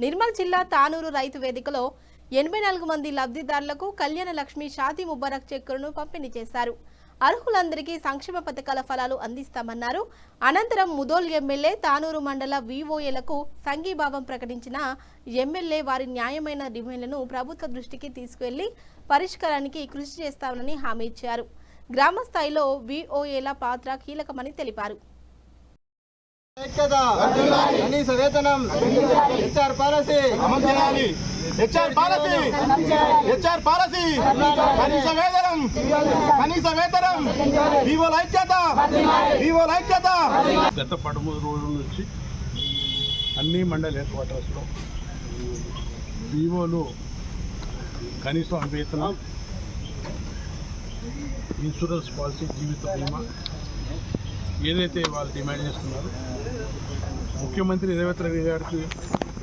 నిర్మల్ జిల్లా తానూరు రైతు వేదికలో 84 మంది లబ్ధిదారులకు కళ్యాణ లక్ష్మి షాదీ ముబారక్ చెక్కులను పంపిణీ చేశారు. అర్హులందరికీ సంక్షేమ పథకాల ఫలాలు అందిస్తామన్నారు. అనంతరం ముదోల్ ఎమ్మెల్యే తానూరు మండల విఓఏలకు సంఘీభావం ప్రకటించిన ఎమ్మెల్యే వారి న్యాయమైన డిమాండ్లను ప్రభుత్వ దృష్టికి తీసుకువెళ్లి పరిష్కారానికి కృషి చేస్తామని హామీ ఇచ్చారు. గ్రామ స్థాయిలో విఓఏల పాత్ర కీలకమని తెలిపారు. కనీస వేతనం హెచ్ఆర్ పాలసీ అమలు చేయాలి. హెచ్ఆర్ పాలసీ కనీస వేతనం వివోల ఐక్యత. గత 13 రోజుల నుంచి అన్ని మండల హెడ్ క్వార్టర్స్లో వివోలు కనీసం వేతనం, ఇన్సూరెన్స్ పాలసీ, జీవిత బీమా ఏదైతే వాళ్ళు డిమాండ్ చేస్తున్నారో ముఖ్యమంత్రి రేవంత్ రెడ్డి గారికి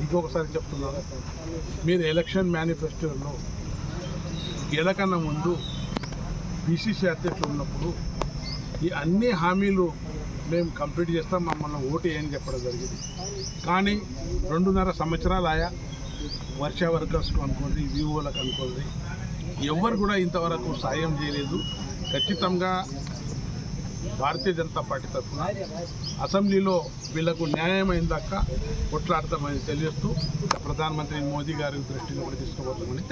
ఇంకొకసారి చెప్తున్నారు, మీరు ఎలక్షన్ మేనిఫెస్టోలో గెలకన్నా ముందు బీసీసీ అధ్యక్షులు ఉన్నప్పుడు ఈ అన్ని హామీలు మేము కంప్లీట్ చేస్తాం, మమ్మల్ని ఓటు వేయని చెప్పడం జరిగింది. కానీ 2.5 సంవత్సరాలు ఆయా వర్ష వర్కర్స్కు అనుకోండి, వివోలకు అనుకోండి, ఎవరు కూడా ఇంతవరకు సాయం చేయలేదు. ఖచ్చితంగా భారతీయ జనతా పార్టీ తరఫున అసెంబ్లీలో వీళ్లకు న్యాయమైన దాకా కొట్లాడతామని తెలియజేస్తూ ప్రధానమంత్రి మోదీ గారి దృష్టిని కూడా తీసుకుపోతామని